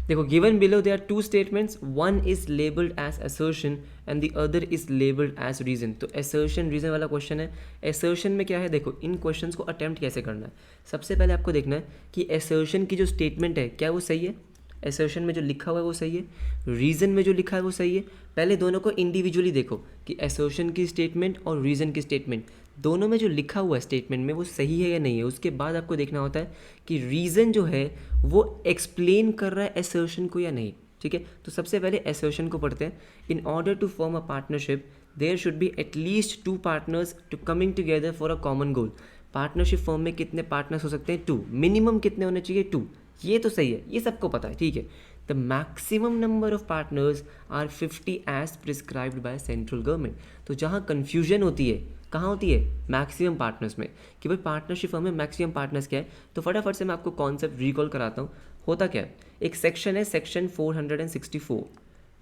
देखो given below there are two statements, one is labelled as assertion and the other is labelled as reason. तो assertion reason वाला question है। Assertion में क्या है, देखो इन क्वेश्चंस को अटेम्प्ट कैसे करना है। सबसे पहले आपको देखना है कि असर्शन की जो स्टेटमेंट है क्या वो सही है, असर्शन में जो लिखा हुआ है वो सही है, रीज़न में जो लिखा है वो सही है। पहले दोनों को इंडिविजुअली देखो कि असर्शन की स्टेटमेंट और रीज़न की स्टेटमेंट दोनों में जो लिखा हुआ है स्टेटमेंट में वो सही है या नहीं है। उसके बाद आपको देखना होता है कि रीज़न जो है वो एक्सप्लेन कर रहा है असर्शन को या नहीं। ठीक है, तो सबसे पहले असर्शन को पढ़ते हैं। In order to form a partnership there should be at least two partners to coming together for a common goal. Partnership form में कितने पार्टनर्स हो सकते हैं, टू। मिनिमम कितने होने चाहिए, टू। ये तो सही है, ये सबको पता है। ठीक है, the maximum number of partners are 50 as prescribed by central government. तो जहाँ कन्फ्यूजन होती है कहाँ होती है, मैक्सिमम पार्टनर्स में, कि भाई पार्टनरशिप फर्म में मैक्सिमम पार्टनर्स क्या है। तो फटाफट से मैं आपको कॉन्सेप्ट रिकॉल कराता हूँ। होता क्या है, एक सेक्शन है section 464,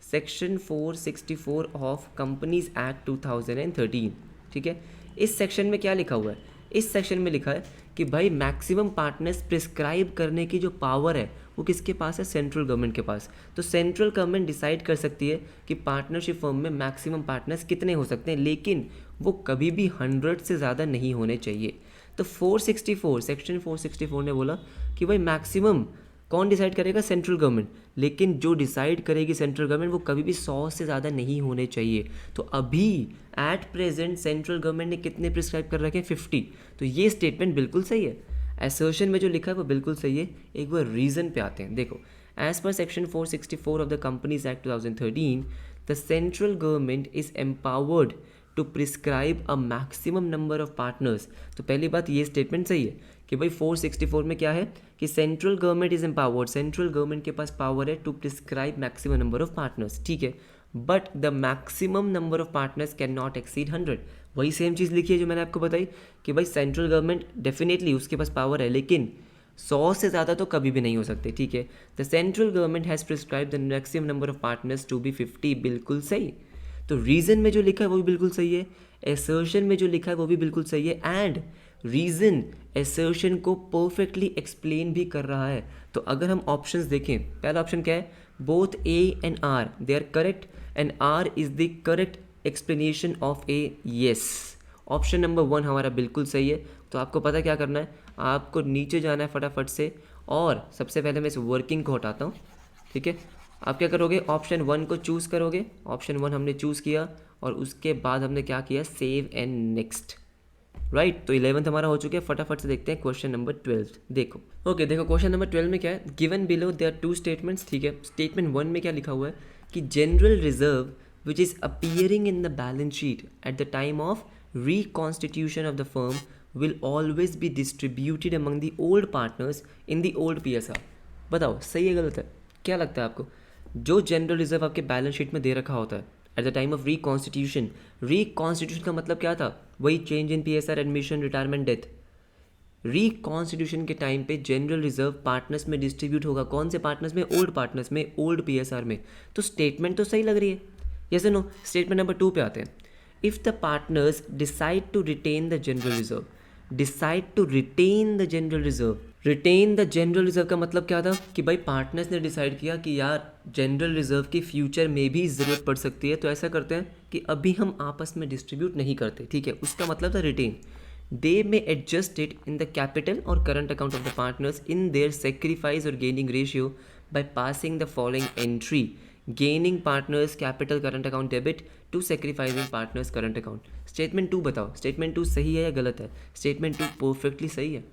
section 464 of companies act 2013। ठीक है, इस सेक्शन में क्या लिखा हुआ है, इस सेक्शन में लिखा है कि भाई मैक्सिमम पार्टनर्स प्रिस्क्राइब करने की जो पावर है वो किसके पास है, सेंट्रल गवर्नमेंट के पास। तो सेंट्रल गवर्नमेंट डिसाइड कर सकती है कि पार्टनरशिप फर्म में मैक्सिमम पार्टनर्स कितने हो सकते हैं, लेकिन वो कभी भी 100 से ज़्यादा नहीं होने चाहिए। तो 464 सेक्शन 464 ने बोला कि भाई मैक्सिमम कौन डिसाइड करेगा, सेंट्रल गवर्नमेंट, लेकिन जो डिसाइड करेगी सेंट्रल गवर्नमेंट वो कभी भी 100 से ज़्यादा नहीं होने चाहिए। तो अभी एट प्रेजेंट सेंट्रल गवर्नमेंट ने कितने प्रिस्क्राइब कर रखे हैं, 50। तो ये स्टेटमेंट बिल्कुल सही है, असर्शन में जो लिखा है वो बिल्कुल सही है। एक बार रीज़न पे आते हैं। देखो, as per section 464 of the companies act 2013 the central government is empowered to prescribe a maximum number of partners. तो पहली बात ये स्टेटमेंट सही है कि भाई 464 में क्या है कि central government is empowered, central government के पास पावर है to prescribe maximum number of partners. ठीक है, but the maximum number of partners can not exceed 100। वही सेम चीज़ लिखी है जो मैंने आपको बताई कि भाई सेंट्रल गवर्नमेंट डेफिनेटली उसके पास पावर है, लेकिन 100 से ज़्यादा तो कभी भी नहीं हो सकते। ठीक है, the central government has prescribe the maximum number of partners to be 50, बिल्कुल सही। तो रीज़न में जो लिखा है वो भी बिल्कुल सही है, असर्शन में जो लिखा है वो भी बिल्कुल सही है, एंड रीज़न असर्शन को परफेक्टली एक्सप्लेन भी कर रहा है। तो अगर हम ऑप्शंस देखें, पहला ऑप्शन क्या है, both A and R they are correct and R is the correct explanation of A, yes. Option number 1 हमारा बिल्कुल सही है। तो आपको पता क्या करना है, आपको नीचे जाना है फटाफट से, और सबसे पहले मैं इस वर्किंग को हटाता हूँ। ठीक है, आप क्या करोगे, ऑप्शन 1 को चूज़ करोगे। ऑप्शन 1 हमने चूज़ किया और उसके बाद हमने क्या किया, सेव एंड नेक्स्ट। राइट, तो 11th हमारा हो चुका है। फटाफट से देखते हैं क्वेश्चन नंबर 12। देखो ओके, देखो क्वेश्चन नंबर 12 में क्या है, given below there are two statements. ठीक है, स्टेटमेंट 1 में क्या लिखा हुआ है कि general reserve which is appearing in the balance sheet at the time of reconstitution of the firm will always be distributed among the old partners in the old PSR। बताओ सही है गलत है, क्या लगता है आपको। जो जनरल रिजर्व आपके बैलेंस शीट में दे रखा होता है at the time of reconstitution, reconstitution का मतलब क्या था, वही change in PSR, admission, retirement, death. Reconstitution के टाइम पे जनरल रिजर्व पार्टनर्स में डिस्ट्रीब्यूट होगा, कौन से पार्टनर्स में, ओल्ड पार्टनर्स में, ओल्ड PSR में। तो स्टेटमेंट तो सही लग रही है, यस नो। स्टेटमेंट नंबर 2 पे आते हैं। If the partners decide to retain the general reserve, decide to retain the general reserve, retain the general reserve का मतलब क्या था कि भाई पार्टनर्स ने डिसाइड किया कि यार जनरल रिजर्व की फ्यूचर में भी ज़रूरत पड़ सकती है, तो ऐसा करते हैं कि अभी हम आपस में डिस्ट्रीब्यूट नहीं करते। ठीक है, उसका मतलब था retain. They may adjust it in the capital or current account of the partners in their sacrifice or gaining ratio by passing the following entry: gaining partners capital current account debit to sacrificing partners current account। Statement 2 बताओ, statement 2 सही है या गलत है। Statement 2 perfectly सही है।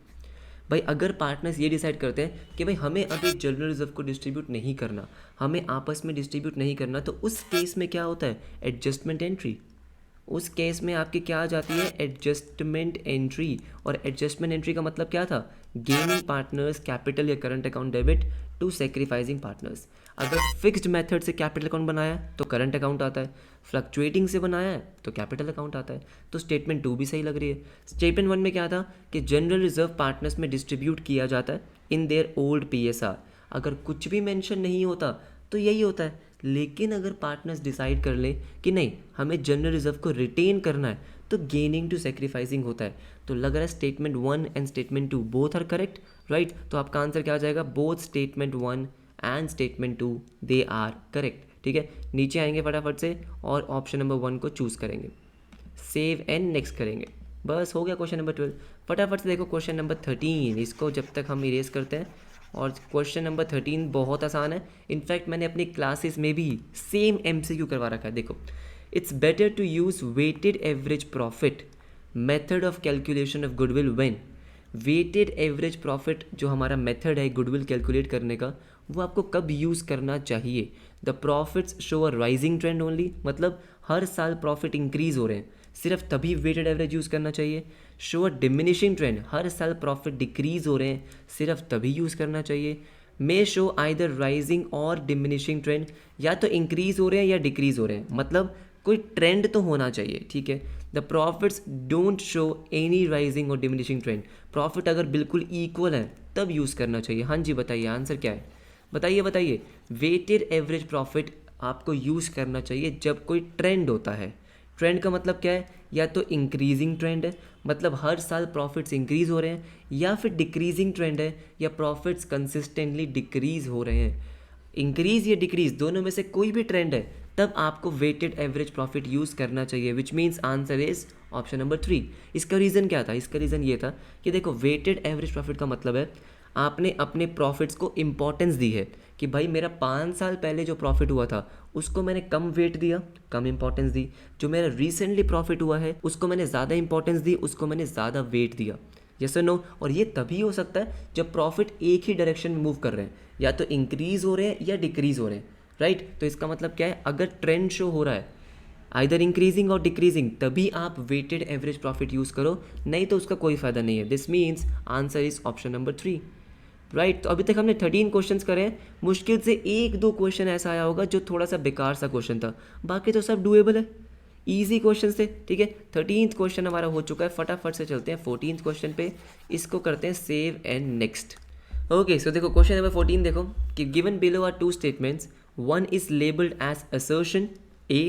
भाई अगर पार्टनर्स ये डिसाइड करते हैं कि भाई हमें अभी जनरल रिजर्व को डिस्ट्रीब्यूट नहीं करना, हमें आपस में डिस्ट्रीब्यूट नहीं करना, तो उस केस में क्या होता है, एडजस्टमेंट एंट्री। उस केस में आपकी क्या आ जाती है, एडजस्टमेंट एंट्री। और एडजस्टमेंट एंट्री का मतलब क्या था, गेनिंग पार्टनर्स कैपिटल या current account debit to sacrificing partners. अगर फिक्स्ड मेथड से कैपिटल अकाउंट बनाया है तो करंट अकाउंट आता है, फ्लक्चुएटिंग से बनाया है तो कैपिटल अकाउंट आता है। तो स्टेटमेंट 2 भी सही लग रही है। स्टेटमेंट 1 में क्या था कि जनरल रिजर्व पार्टनर्स में डिस्ट्रीब्यूट किया जाता है इन देयर ओल्ड PSR। अगर कुछ भी मेंशन नहीं होता तो यही होता है, लेकिन अगर पार्टनर्स डिसाइड कर लें कि नहीं हमें जनरल रिजर्व को रिटेन करना है तो गेनिंग टू सेक्रीफाइसिंग होता है। तो लग रहा है statement 1 and statement 2 both are correct, right. तो आपका आंसर क्या आ जाएगा, both statement 1 and statement 2 they are correct. ठीक है, नीचे आएंगे फटाफट से और ऑप्शन नंबर 1 को चूज़ करेंगे, सेव एंड नेक्स्ट करेंगे। बस हो गया क्वेश्चन नंबर 12। फटाफट से देखो क्वेश्चन नंबर 13, इसको जब तक हम इरेज करते हैं। और क्वेश्चन नंबर 13 बहुत आसान है, इनफैक्ट मैंने अपनी क्लासेस में भी सेम MCQ करवा रखा है। देखो, it's better to use weighted average profit method of calculation of goodwill when. Weighted average profit जो हमारा मेथड है गुडविल कैलकुलेट करने का, वो आपको कब यूज़ करना चाहिए? The profits show a rising trend only, मतलब हर साल प्रॉफिट इंक्रीज़ हो रहे हैं, सिर्फ तभी वेटेड एवरेज यूज़ करना चाहिए। शो अ डिमिनिशिंग ट्रेंड, हर साल प्रॉफिट डिक्रीज़ हो रहे हैं, सिर्फ तभी यूज़ करना चाहिए। मे शो आइदर राइजिंग और डिमिनिशिंग ट्रेंड, या तो इंक्रीज़ हो रहे हैं या डिक्रीज़ हो रहे हैं, मतलब कोई ट्रेंड तो होना चाहिए। ठीक है, the profits don't show any rising और डिमिनिशिंग ट्रेंड, प्रॉफिट अगर बिल्कुल इक्वल है तब यूज़ करना चाहिए। हाँ जी, बताइए आंसर क्या है, बताइए। वेटेड एवरेज प्रॉफिट आपको यूज़ करना चाहिए जब कोई ट्रेंड होता है। ट्रेंड का मतलब क्या है? या तो इंक्रीजिंग ट्रेंड है, मतलब हर साल प्रॉफिट्स इंक्रीज़ हो रहे हैं, या फिर डिक्रीजिंग ट्रेंड है, या प्रॉफिट्स कंसिस्टेंटली डिक्रीज़ हो रहे हैं। इंक्रीज़ या डिक्रीज़ दोनों में से कोई भी ट्रेंड है तब आपको वेटेड एवरेज प्रॉफिट यूज़ करना चाहिए, विच means answer is option number 3। इसका रीज़न क्या था? इसका रीज़न ये था कि देखो, वेटेड एवरेज प्रॉफिट का मतलब है आपने अपने प्रॉफिट्स को इम्पोर्टेंस दी है कि भाई मेरा 5 साल पहले जो प्रॉफिट हुआ था उसको मैंने कम वेट दिया, कम इंपॉर्टेंस दी। जो मेरा रिसेंटली प्रॉफिट हुआ है उसको मैंने ज़्यादा इंपॉर्टेंस दी, उसको मैंने ज़्यादा वेट दिया। यस और नो? और ये तभी हो सकता है जब प्रॉफिट एक ही डायरेक्शन में मूव कर रहे हैं, या तो इंक्रीज़ हो रहे हैं या डिक्रीज़ हो रहे हैं, राइट? तो इसका मतलब क्या है? अगर ट्रेंड शो हो रहा है आइदर इंक्रीजिंग और डिक्रीजिंग, तभी आप वेटेड एवरेज प्रॉफिट यूज़ करो, नहीं तो उसका कोई फ़ायदा नहीं है। This means answer is option number 3, right? तो अभी तक हमने 13 क्वेश्चंस करे हैं, मुश्किल से 1-2 क्वेश्चन ऐसा आया होगा जो थोड़ा सा बेकार सा क्वेश्चन था, बाकी तो सब डूएबल है, ईजी क्वेश्चन थे। ठीक है, 13th क्वेश्चन हमारा हो चुका है, फटाफट से चलते हैं 14th क्वेश्चन पे, इसको करते हैं save and next. Okay, so देखो क्वेश्चन नंबर 14 देखो कि given below are 2 statements, one is labelled as assertion A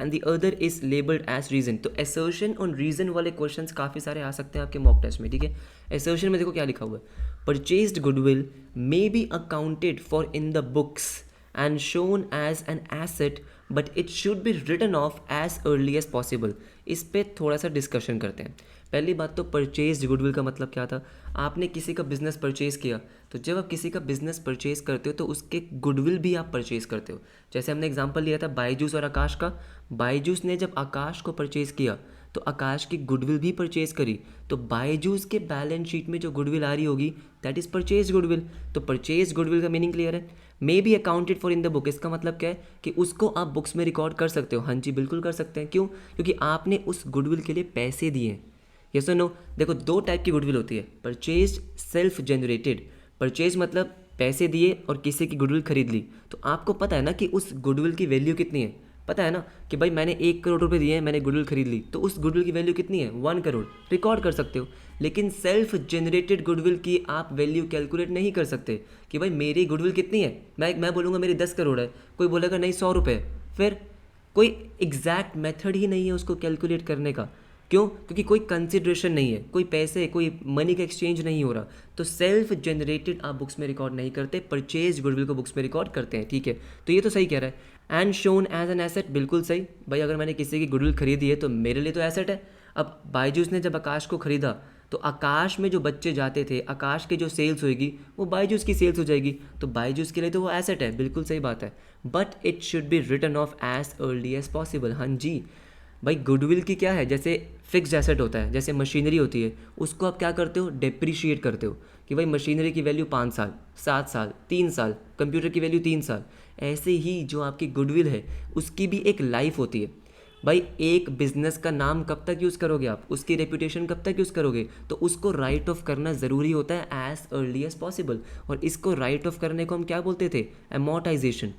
and the other is labelled as reason. तो असर्शन और रीजन वाले क्वेश्चंस काफ़ी सारे आ सकते हैं आपके मॉक टेस्ट में। ठीक है, असर्शन में देखो क्या लिखा हुआ है, purchased goodwill may be accounted for in the books and shown as an asset but it should be written off as early as possible. इस पर थोड़ा सा डिस्कशन करते हैं। पहली बात तो परचेज्ड गुडविल का मतलब क्या था? आपने किसी का बिजनेस परचेज़ किया, तो जब आप किसी का बिजनेस परचेज़ करते हो तो उसके गुडविल भी आप परचेज़ करते हो। जैसे हमने एग्जांपल लिया था बायजूस और आकाश का, बायजूस ने जब आकाश को परचेज़ किया तो आकाश की गुडविल भी परचेज़ करी, तो बायजूस के बैलेंस शीट में जो गुडविल आ रही होगी दैट इज़ परचेज गुडविल। तो परचेज गुडविल का मीनिंग क्लियर है। मे be accounted for in the book, इसका मतलब क्या है कि उसको आप बुक्स में रिकॉर्ड कर सकते हो। हाँ जी, बिल्कुल कर सकते हैं। क्यों? क्योंकि आपने उस गुडविल के लिए पैसे दिए हैं। यस और नो? देखो, 2 टाइप की गुडविल होती है, परचेज, सेल्फ जनरेटेड। परचेज मतलब पैसे दिए और किसी की गुडविल खरीद ली, तो आपको पता है ना कि उस गुडविल की वैल्यू कितनी है, पता है ना कि भाई मैंने 1 करोड़ रुपए दिए हैं, मैंने गुडविल खरीद ली, तो उस गुडविल की वैल्यू कितनी है? 1 करोड़, रिकॉर्ड कर सकते हो। लेकिन सेल्फ जनरेटेड गुडविल की आप वैल्यू कैलकुलेट नहीं कर सकते कि भाई मेरी गुडविल कितनी है। मैं बोलूँगा मेरी 10 करोड़ है, कोई बोलेगा नहीं 100 रुपये, फिर कोई एग्जैक्ट मेथड ही नहीं है उसको कैलकुलेट करने का। क्यों? क्योंकि कोई कंसिड्रेशन नहीं है, कोई पैसे, कोई मनी का एक्सचेंज नहीं हो रहा। तो सेल्फ जनरेटेड आप बुक्स में रिकॉर्ड नहीं करते, परचेज गुडविल को बुक्स में रिकॉर्ड करते हैं। ठीक है, तो ये तो सही कह रहा है। And shown as an asset, बिल्कुल सही भाई, अगर मैंने किसी की गुडविल खरीदी है तो मेरे लिए तो एसेट है। अब बायजूस ने जब आकाश को खरीदा तो आकाश में जो बच्चे जाते थे, आकाश की जो सेल्स होएगी वो बायजूस की सेल्स हो जाएगी, तो बायजूस के लिए तो वो एसेट है, बिल्कुल सही बात है। But it should be written off as early as possible. हाँ जी भाई, गुडविल की क्या है, जैसे फिक्स्ड एसेट होता है, जैसे मशीनरी होती है, उसको आप क्या करते हो? डेप्रीशिएट करते हो कि भाई मशीनरी की वैल्यू 5 साल, 7 साल, 3 साल, कंप्यूटर की वैल्यू 3 साल। ऐसे ही जो आपकी गुडविल है उसकी भी एक लाइफ होती है। भाई एक बिजनेस का नाम कब तक यूज़ करोगे आप, उसकी रेपुटेशन कब तक यूज़ करोगे, तो उसको राइट ऑफ करना ज़रूरी होता है एज अर्ली एज पॉसिबल। और इसको राइट ऑफ करने को हम क्या बोलते थे? अमोर्टाइजेशन।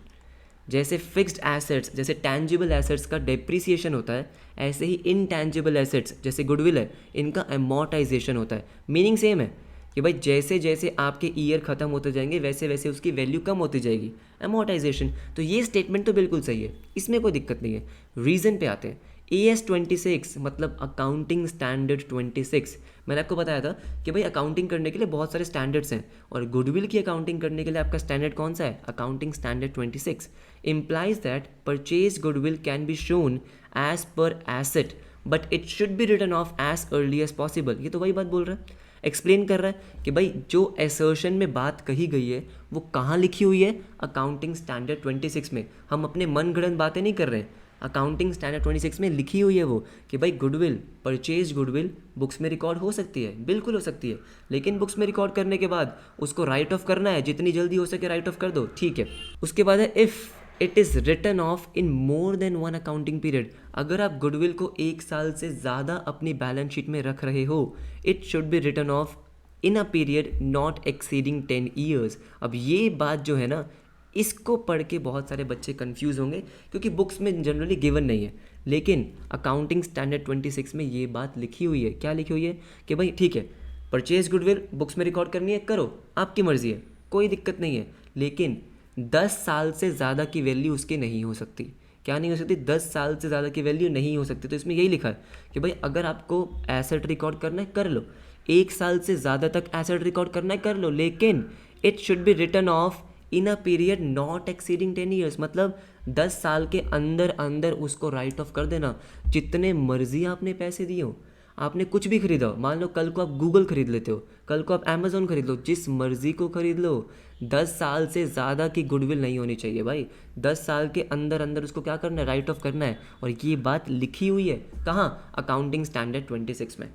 जैसे फिक्स्ड एसेट्स, जैसे टैंजिबल एसेट्स का डेप्रिसिएशन होता है, ऐसे ही इनटैंजिबल एसेट्स जैसे गुडविल है, इनका अमोर्टाइजेशन होता है। मीनिंग सेम है कि भाई जैसे जैसे आपके ईयर ख़त्म होते जाएंगे वैसे वैसे उसकी वैल्यू कम होती जाएगी, अमोर्टाइजेशन। तो ये स्टेटमेंट तो बिल्कुल सही है, इसमें कोई दिक्कत नहीं है। रीज़न पे आते हैं। AS26 मतलब अकाउंटिंग स्टैंडर्ड 26। मैंने आपको बताया था कि भाई अकाउंटिंग करने के लिए बहुत सारे स्टैंडर्ड्स हैं और गुडविल की अकाउंटिंग करने के लिए आपका स्टैंडर्ड कौन सा है, accounting standard 26। Implies that purchase goodwill can be shown as per asset but it should be written off as early as possible. ये तो वही बात बोल रहा है, एक्सप्लेन कर रहा है कि भाई जो असर्शन में बात कही गई है वो कहाँ लिखी हुई है, अकाउंटिंग स्टैंडर्ड 26 में। हम अपने मन गढ़ंत बातें नहीं कर रहे हैं, अकाउंटिंग स्टैंडर्ड 26 में लिखी हुई है वो कि भाई गुडविल, परचेज गुडविल बुक्स में रिकॉर्ड हो सकती है, बिल्कुल हो सकती है, लेकिन बुक्स में रिकॉर्ड करने के बाद उसको राइट ऑफ करना है, जितनी जल्दी हो सके राइट ऑफ कर दो, ठीक है। उसके बाद है if it is written off in more than one accounting period. अगर आप गुडविल को 1 साल से ज़्यादा अपनी बैलेंस शीट में रख रहे हो, it should be written off in a period not exceeding 10 years. अब ये बात जो है ना, इसको पढ़ के बहुत सारे बच्चे कंफ्यूज होंगे क्योंकि बुक्स में जनरली गिवन नहीं है, लेकिन अकाउंटिंग स्टैंडर्ड 26 में ये बात लिखी हुई है। क्या लिखी हुई है कि भाई ठीक है, परचेज गुडविल बुक्स में रिकॉर्ड करनी है, करो, आपकी मर्जी है, कोई दिक्कत नहीं है, लेकिन 10 साल से ज़्यादा की वैल्यू उसकी नहीं हो सकती। क्या नहीं हो सकती, 10 साल से ज़्यादा की वैल्यू नहीं हो सकती। तो इसमें यही लिखा है कि भाई अगर आपको एसेट रिकॉर्ड करना है कर लो, 1 साल से ज़्यादा तक एसेट रिकॉर्ड करना है कर लो, लेकिन it should be written off in a period not exceeding 10 years. मतलब 10 साल के अंदर अंदर उसको राइट ऑफ कर देना। जितने मर्जी आपने पैसे दिए हो, आपने कुछ भी खरीदा हो, मान लो कल को आप गूगल खरीद लेते हो, कल को आप अमेज़ोन खरीद लो, जिस मर्जी को खरीद लो, 10 साल से ज़्यादा की गुडविल नहीं होनी चाहिए भाई। 10 साल के अंदर अंदर उसको क्या करना है, राइट ऑफ करना है। और ये बात लिखी हुई है कहाँ, अकाउंटिंग स्टैंडर्ड 26 में।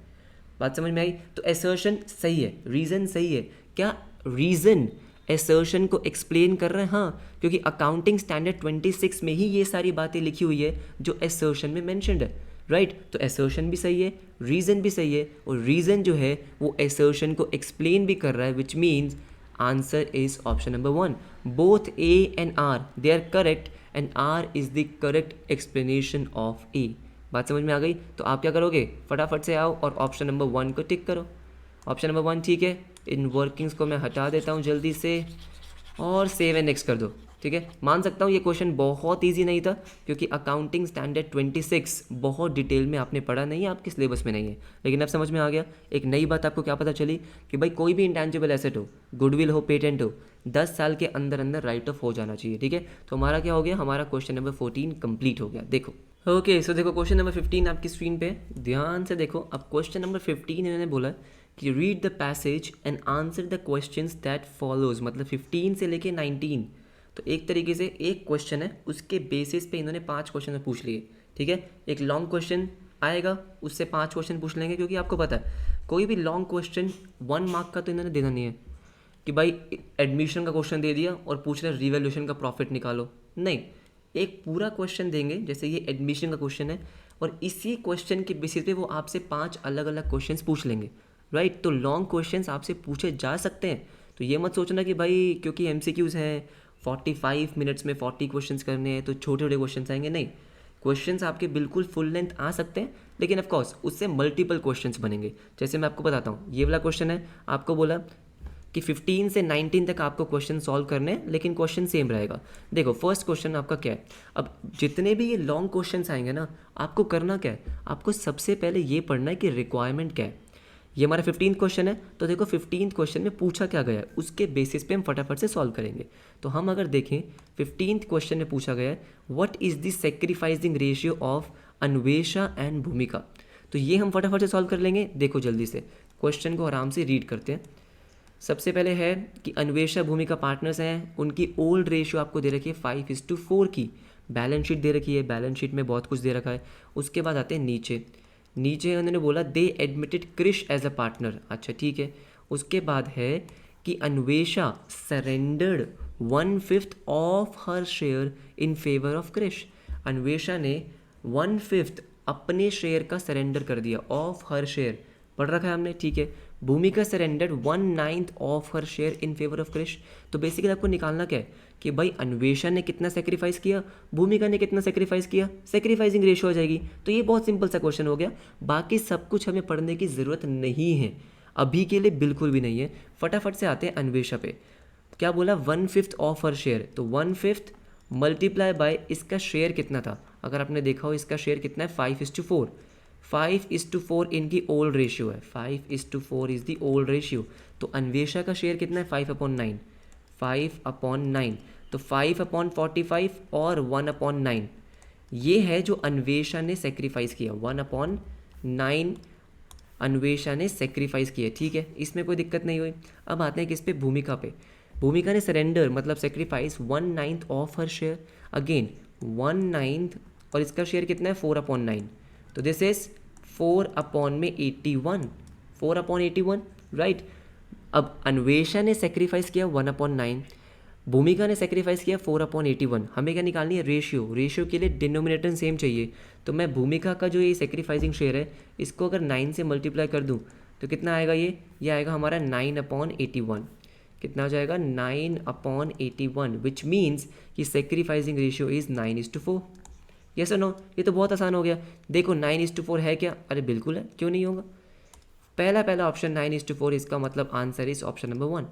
बात समझ में आई? तो असर्शन सही है, रीज़न सही है। क्या रीज़न असर्शन को एक्सप्लेन कर रहे हैं? हाँ, क्योंकि अकाउंटिंग स्टैंडर्ड 26 में ही ये सारी बातें लिखी हुई है जो असर्शन में मेंशन्ड है, राइट। तो असर्शन भी सही है, रीज़न भी सही है, और रीज़न जो है वो असर्शन को एक्सप्लेन भी कर रहा है, which means answer is option number 1। Both A and R they are correct and R is the correct explanation of A. बात समझ में आ गई? तो आप क्या करोगे, फटाफट से आओ और ऑप्शन नंबर 1 को टिक करो। ऑप्शन नंबर 1 ठीक है, इन वर्किंग्स को मैं हटा देता हूँ जल्दी से और सेव एंड नेक्स्ट कर दो, ठीक है। मान सकता हूँ ये क्वेश्चन बहुत इजी नहीं था क्योंकि अकाउंटिंग स्टैंडर्ड 26 बहुत डिटेल में आपने पढ़ा नहीं है, आपके सिलेबस में नहीं है, लेकिन अब समझ में आ गया। एक नई बात आपको क्या पता चली कि भाई कोई भी इंटेंजिबल एसेट हो, गुडविल हो, पेटेंट हो, 10 साल के अंदर अंदर राइट ऑफ हो जाना चाहिए, ठीक है। तो हमारा क्या हो गया, हमारा क्वेश्चन नंबर 14 कंप्लीट हो गया। देखो ओके, सो देखो क्वेश्चन नंबर 15 आपकी स्क्रीन पे ध्यान से देखो। अब क्वेश्चन नंबर 15 इन्होंने बोला कि read the passage and answer the questions that follows. मतलब 15 से लेके 19, तो एक तरीके से एक क्वेश्चन है, उसके बेसिस पे इन्होंने 5 क्वेश्चन पूछ लिए, ठीक है। एक लॉन्ग क्वेश्चन आएगा, उससे 5 क्वेश्चन पूछ लेंगे, क्योंकि आपको पता है कोई भी लॉन्ग क्वेश्चन 1 मार्क का तो इन्होंने देना नहीं है कि भाई एडमिशन का क्वेश्चन दे दिया और पूछ रहे रिवैल्यूएशन का प्रॉफिट निकालो, नहीं। एक पूरा क्वेश्चन देंगे, जैसे ये एडमिशन का क्वेश्चन है, और इसी क्वेश्चन के बेसिस पे वो आपसे 5 अलग अलग क्वेश्चंस पूछ लेंगे, राइट। तो लॉन्ग क्वेश्चंस आपसे पूछे जा सकते हैं, तो ये मत सोचना कि भाई क्योंकि एमसीक्यूज़ हैं 45 मिनट्स में 40 क्वेश्चंस करने हैं तो छोटे छोटे क्वेश्चंस आएंगे, नहीं। क्वेश्चंस आपके बिल्कुल फुल लेंथ आ सकते हैं, लेकिन ऑफ कोर्स उससे मल्टीपल क्वेश्चंस बनेंगे। जैसे मैं आपको बताता हूँ, ये वाला क्वेश्चन है, आपको बोला कि 15 से 19 तक आपको क्वेश्चन सॉल्व करने हैं, लेकिन क्वेश्चन सेम रहेगा। देखो फर्स्ट क्वेश्चन आपका क्या है, अब जितने भी ये लॉन्ग क्वेश्चंस आएंगे ना, आपको करना क्या है, आपको सबसे पहले ये पढ़ना है कि रिक्वायरमेंट क्या है। ये हमारा 15th क्वेश्चन है, तो देखो 15th क्वेश्चन में पूछा क्या गया है, उसके बेसिस पे हम फटाफट से सॉल्व करेंगे। तो हम अगर देखें 15th क्वेश्चन में पूछा गया है what is the sacrificing ratio of Anvesha and भूमिका। तो ये हम फटाफट से सॉल्व कर लेंगे। देखो जल्दी से क्वेश्चन को आराम से रीड करते हैं। सबसे पहले है कि अन्वेषा भूमिका पार्टनर्स हैं, उनकी ओल्ड रेशियो आपको दे रखी है 5:4 की, बैलेंस शीट दे रखी है, बैलेंस शीट में बहुत कुछ दे रखा है। उसके बाद आते हैं नीचे उन्होंने बोला they admitted Krish as a partner, अच्छा ठीक है। उसके बाद है कि Anvesha surrendered 1/5 of her share in favour of Krish. Anvesha ने 1/5 अपने शेयर का सरेंडर कर दिया, ऑफ हर शेयर पढ़ रखा है हमने, ठीक है। Bhumika surrender 1/9 of her share in favour of Krish. तो बेसिकली आपको निकालना क्या है कि भाई अन्वेषा ने कितना सेक्रीफाइस किया, भूमिका ने कितना सेक्रीफाइस किया, सेक्रीफाइसिंग रेशियो हो जाएगी। तो ये बहुत सिंपल सा क्वेश्चन हो गया, बाकी सब कुछ हमें पढ़ने की ज़रूरत नहीं है, अभी के लिए बिल्कुल भी नहीं है। फटाफट से आते हैं अन्वेषा पे। क्या बोला, 1/5 ऑफ हर शेयर, तो 1/5 मल्टीप्लाई बाय इसका शेयर कितना था, अगर आपने देखा हो इसका शेयर कितना है 5:4, 5:4 इनकी ओल्ड रेशियो है, 5:4 इज़ दी ओल्ड रेशियो। तो अन्वेषा का शेयर कितना है 5/9, 5/9, तो 5/45 और 1/9 ये है जो अन्वेषा ने सेक्रीफाइस किया, 1/9 अन्वेषा ने सेक्रीफाइस किया, ठीक है, इसमें कोई दिक्कत नहीं हुई। अब आते हैं किस पे, भूमिका पे। भूमिका ने सरेंडर मतलब sacrifice 1/9 of her share, again 1/9, और इसका शेयर कितना है 4/9, तो दिस इज 4/81, 4/81, राइट। अब अन्वेषा ने सेक्रीफाइस किया 1/9, भूमिका ने सेक्रीफाइस किया 4/81, हमें क्या निकालनी है, रेशियो। रेशियो के लिए डिनोमिनेटर सेम चाहिए, तो मैं भूमिका का जो ये सेक्रीफाइसिंग शेयर है इसको अगर 9 से मल्टीप्लाई कर दूं तो कितना आएगा, ये आएगा हमारा 9/81, कितना हो जाएगा 9/81, विच मीन्स कि सेक्रीफाइसिंग रेशियो इज़ 9:4। यस और नो, ये तो बहुत आसान हो गया। देखो 9:4 है क्या, अरे बिल्कुल है, क्यों नहीं होगा। पहला ऑप्शन 9:4, इसका मतलब आंसर इज ऑप्शन नंबर 1।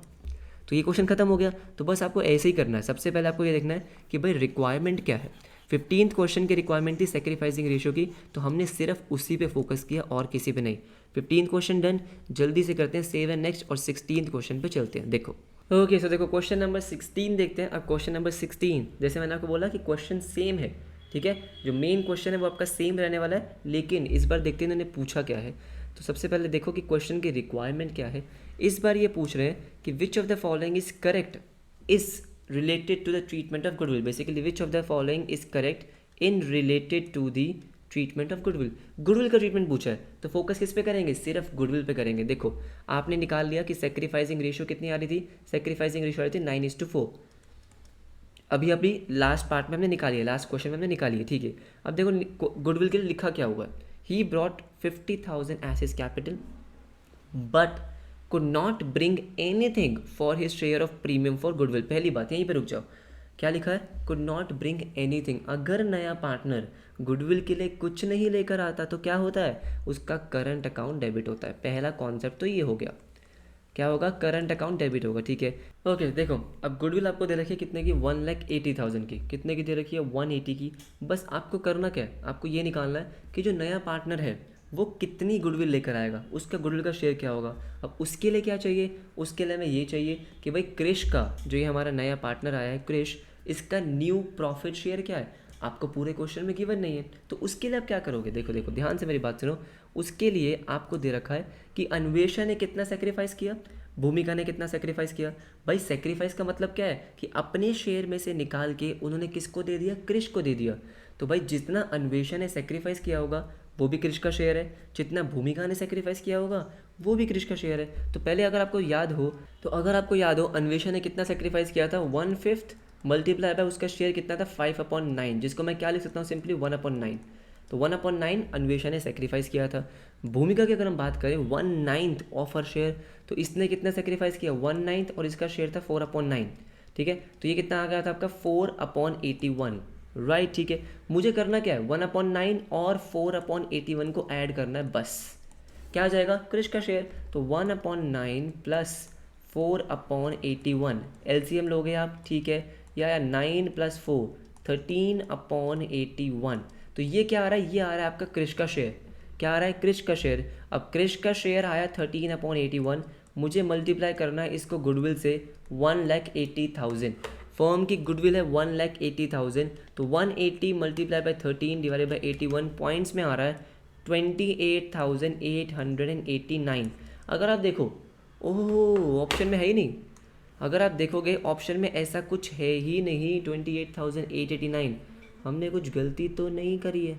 तो ये क्वेश्चन खत्म हो गया। तो बस आपको ऐसे ही करना है। सबसे पहले आपको ये देखना है कि भाई रिक्वायरमेंट क्या है। 15th क्वेश्चन की रिक्वायरमेंट थी सेक्रीफाइसिंग रेशियो की, तो हमने सिर्फ उसी पे फोकस किया और किसी पे नहीं। 15th क्वेश्चन डन, जल्दी से करते हैं सेव एंड नेक्स्ट और 16th क्वेश्चन पे चलते हैं। देखो ओके, सो देखो क्वेश्चन नंबर 16 देखते हैं। अब क्वेश्चन नंबर 16, जैसे मैंने आपको बोला कि क्वेश्चन सेम है, ठीक है, जो मेन क्वेश्चन है वो आपका सेम रहने वाला है, लेकिन इस बार देखते हैं इन्होंने पूछा क्या है। तो सबसे पहले देखो कि क्वेश्चन की रिक्वायरमेंट क्या है। इस बार ये पूछ रहे हैं कि which of the following is correct is related to the treatment of goodwill. Basically which of the following is correct in related to the treatment of goodwill. Goodwill का ट्रीटमेंट पूछा है, तो फोकस किस पे करेंगे, सिर्फ गुडविल पे करेंगे। देखो आपने निकाल लिया कि सेक्रीफाइसिंग रेशियो कितनी आ रही थी, सेक्रीफाइसिंग रेशियो आ रही थी 9:4। अभी लास्ट पार्ट में हमने निकाली है, लास्ट क्वेश्चन में हमने निकाली है, ठीक है। अब देखो गुडविल के लिए लिखा क्या हुआ है, he brought 50,000 as his capital but could not bring anything for his share of premium for goodwill। पहली बात यहीं पे रुक जाओ, क्या लिखा है, could not bring anything। अगर नया पार्टनर गुडविल के लिए कुछ नहीं लेकर आता तो क्या होता है, उसका करंट अकाउंट डेबिट होता है। पहला कॉन्सेप्ट तो ये हो गया, क्या होगा, करंट अकाउंट डेबिट होगा, ठीक है। ओके देखो अब गुडविल आपको दे रखी है कितने की, 1,80,000 की। कितने की दे रखी है, 180 की। बस आपको करना क्या है, आपको ये निकालना है कि जो नया पार्टनर है वो कितनी गुडविल लेकर आएगा, उसका गुडविल का शेयर क्या होगा। अब उसके लिए क्या चाहिए, उसके लिए हमें ये चाहिए कि भाई क्रिश का, जो ये हमारा नया पार्टनर आया है क्रिश, इसका न्यू प्रॉफिट शेयर क्या है, आपको पूरे क्वेश्चन में गिवन नहीं है। तो उसके लिए आप क्या करोगे, देखो देखो ध्यान से मेरी बात सुनो। उसके लिए आपको दे रखा है कि अन्वेषा ने कितना सेक्रीफाइस किया, भूमिका ने कितना सेक्रीफाइस किया। भाई सेक्रीफाइस का मतलब क्या है कि अपने शेयर में से निकाल के उन्होंने किसको दे दिया, क्रिश को दे दिया। तो भाई जितना अन्वेषा ने सेक्रीफाइस किया होगा वो भी क्रिश का शेयर है, जितना भूमिका ने सेक्रीफाइस किया होगा वो भी क्रिश का शेयर है। तो पहले अगर आपको याद हो, अन्वेषा ने कितना सेक्रीफाइस किया था, 1/5 मल्टीप्लाई बाय उसका शेयर कितना था 5/9, जिसको मैं क्या लिख सकता हूँ, सिंपली 1/9। तो 1/9 अन्वेषा ने सेक्रीफाइस किया था। भूमिका की अगर हम बात करें 1/9 ऑफ हर शेयर, तो इसने कितना सेक्रीफाइस किया, 1/9, और इसका शेयर था 4/9, ठीक है। तो ये कितना आ गया था आपका 4/81, राइट, ठीक है। मुझे करना क्या है, 1/9 और 4/81 को ऐड करना है, बस क्या आ जाएगा, क्रिश का शेयर। तो 1/9 प्लस 4/81 एलसीएम लोगे आप, ठीक है, या 9 + 4 13/81। तो ये क्या आ रहा है, ये आ रहा है आपका क्रिश का शेयर। क्या आ रहा है, क्रिश का शेयर। अब क्रिश का शेयर आया 13/81, मुझे मल्टीप्लाई करना है इसको गुडविल से 1,80,000। फर्म की गुडविल है 1,80,000, तो 180 multiply by 13 divided by 81 points में आ रहा है 28,889। अगर आप देखो, ओह ऑप्शन में है ही नहीं, अगर आप देखोगे ऑप्शन में ऐसा कुछ है ही नहीं, 28,889। हमने कुछ गलती तो नहीं करी है,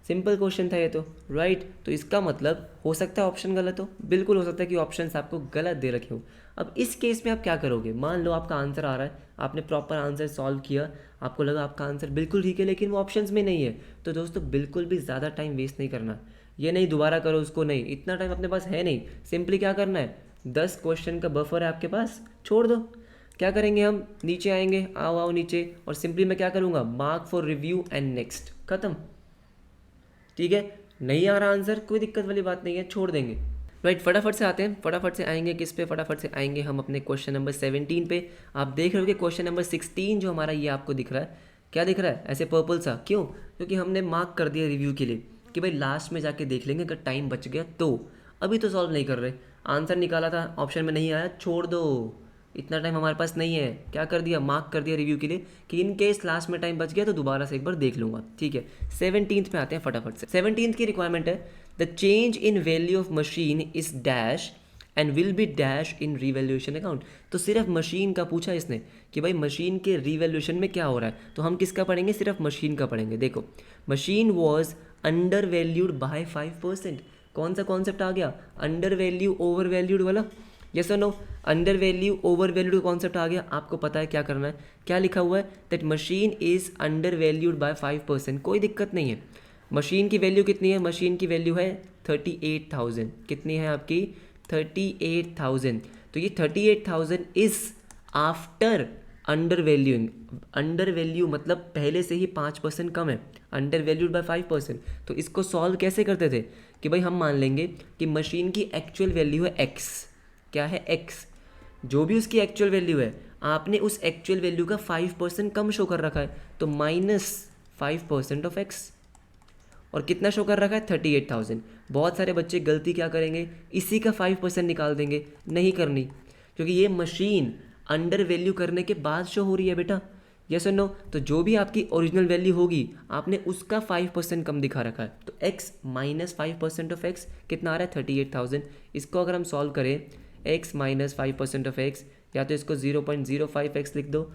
सिंपल क्वेश्चन था ये तो, राइट। तो इसका मतलब हो सकता है ऑप्शन गलत हो, बिल्कुल हो सकता है कि ऑप्शंस आपको गलत दे रखे हो। अब इस केस में आप क्या करोगे, मान लो आपका आंसर आ रहा है, आपने प्रॉपर आंसर सॉल्व किया, आपको लगा आपका आंसर बिल्कुल ठीक है, लेकिन वो ऑप्शंस में नहीं है, तो दोस्तों बिल्कुल भी ज़्यादा टाइम वेस्ट नहीं करना। ये नहीं दोबारा करो उसको, नहीं, इतना टाइम अपने पास है नहीं। सिंपली क्या करना है, 10 क्वेश्चन का बफर है आपके पास, छोड़ दो। क्या करेंगे हम, नीचे आएंगे, आओ नीचे, और सिंपली मैं क्या करूँगा, mark for review and next, खत्म, ठीक है। नहीं आ रहा आंसर, कोई दिक्कत वाली बात नहीं है, छोड़ देंगे, राइट। फटाफट से आते हैं, फटाफट से आएंगे किस पे, फटाफट से आएंगे हम अपने क्वेश्चन नंबर 17 पे। आप देख रहे हो कि क्वेश्चन नंबर 16 जो हमारा ये आपको दिख रहा है, क्या दिख रहा है ऐसे पर्पल सा, क्यों? क्योंकि हमने मार्क कर दिया रिव्यू के लिए कि भाई लास्ट में जाके देख लेंगे अगर टाइम बच गया तो। अभी तो सॉल्व नहीं कर रहे, आंसर निकाला था ऑप्शन में नहीं आया, छोड़ दो, इतना टाइम हमारे पास नहीं है। क्या कर दिया, मार्क कर दिया रिव्यू के लिए कि इन केस लास्ट में टाइम बच गया तो दोबारा से एक बार देख लूँगा। ठीक है, 17th पे आते हैं फटाफट से। 17th की रिक्वायरमेंट है the change in value of machine is dash and will B dash in revaluation account. तो सिर्फ मशीन का पूछा इसने कि भाई मशीन के रीवैल्यूएशन में क्या हो रहा है, तो हम किसका पढ़ेंगे, सिर्फ मशीन का पढ़ेंगे। देखो, machine was undervalued by 5%। कौन सा कॉन्सेप्ट आ गया, अंडर वैल्यू ओवर वैल्यूड वाला, यस और no? Undervalue overvalued concept आ गया, आपको पता है क्या करना है। क्या लिखा हुआ है, that machine is under valued by 5%, कोई दिक्कत नहीं है। मशीन की वैल्यू कितनी है, मशीन की वैल्यू है 38,000। कितनी है आपकी, 38,000। तो ये 38,000 is after under valuing. Under value मतलब पहले से ही 5% कम है, अंडर वैल्यूड बाय 5%। तो इसको सॉल्व कैसे करते थे कि भाई हम मान लेंगे कि मशीन की एक्चुअल वैल्यू है x, क्या है x, जो भी उसकी एक्चुअल वैल्यू है आपने उस एक्चुअल वैल्यू का 5% कम शो कर रखा है, तो -5% ऑफ x। और कितना शो कर रखा है, 38,000। बहुत सारे बच्चे गलती क्या करेंगे, इसी का 5% निकाल देंगे, नहीं करनी, क्योंकि ये मशीन अंडर वैल्यू करने के बाद शो हो रही है बेटा, यस और नो? तो जो भी आपकी ओरिजिनल वैल्यू होगी आपने उसका 5% कम दिखा रखा है, तो x माइनस 5% ऑफ x कितना आ रहा है, 38,000। इसको अगर हम सॉल्व करें, x माइनस 5% ऑफ x, या तो इसको 0.05x लिख दो।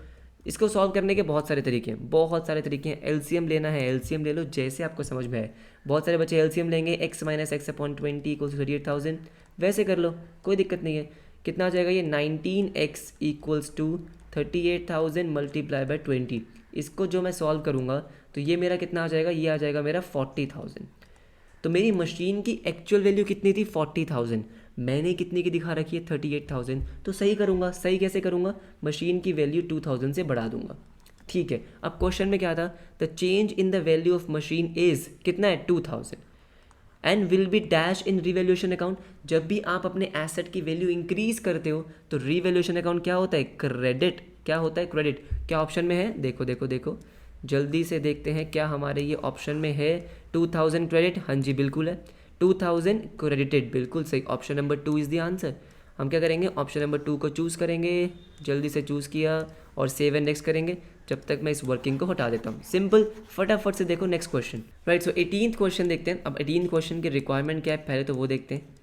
इसको सॉल्व करने के बहुत सारे तरीके हैं, बहुत सारे तरीके हैं। एलसीएम लेना है, एलसीएम ले लो, जैसे आपको समझ में आए। बहुत सारे बच्चे एलसीएम लेंगे, x minus x upon 20 equal to 38,000, वैसे कर लो, कोई दिक्कत नहीं है। कितना आ जाएगा ये, 19x equals to 38,000 multiply by 20। इसको जो मैं सॉल्व करूँगा तो ये मेरा कितना आ जाएगा, ये आ जाएगा मेरा 40,000। तो मेरी मशीन की एक्चुअल वैल्यू कितनी थी, 40,000, मैंने कितनी की दिखा रखी है, 38,000। तो सही करूँगा, सही कैसे करूँगा, मशीन की वैल्यू 2000 से बढ़ा दूंगा। ठीक है, अब क्वेश्चन में क्या था, the change in the value of machine is कितना है, 2000 and will B dash in revaluation account. जब भी आप अपने एसेट की वैल्यू इंक्रीज करते हो तो रीवैल्यूएशन अकाउंट क्या होता है, क्रेडिट। क्या होता है, क्रेडिट। क्या ऑप्शन में है, देखो देखो देखो, जल्दी से देखते हैं क्या हमारे ये ऑप्शन में है, 2000 क्रेडिट, हाँ जी बिल्कुल है, 2000 क्रेडिटेड, बिल्कुल सही, option number 2 is the answer. हम क्या करेंगे, ऑप्शन नंबर 2 को चूज़ करेंगे, जल्दी से चूज़ किया और सेव एंड नेक्स्ट करेंगे, जब तक मैं इस वर्किंग को हटा देता हूँ। सिंपल, फटाफट से देखो नेक्स्ट क्वेश्चन। राइट, सो 18th क्वेश्चन देखते हैं। अब 18th क्वेश्चन की रिक्वायरमेंट क्या है पहले तो वो देखते हैं।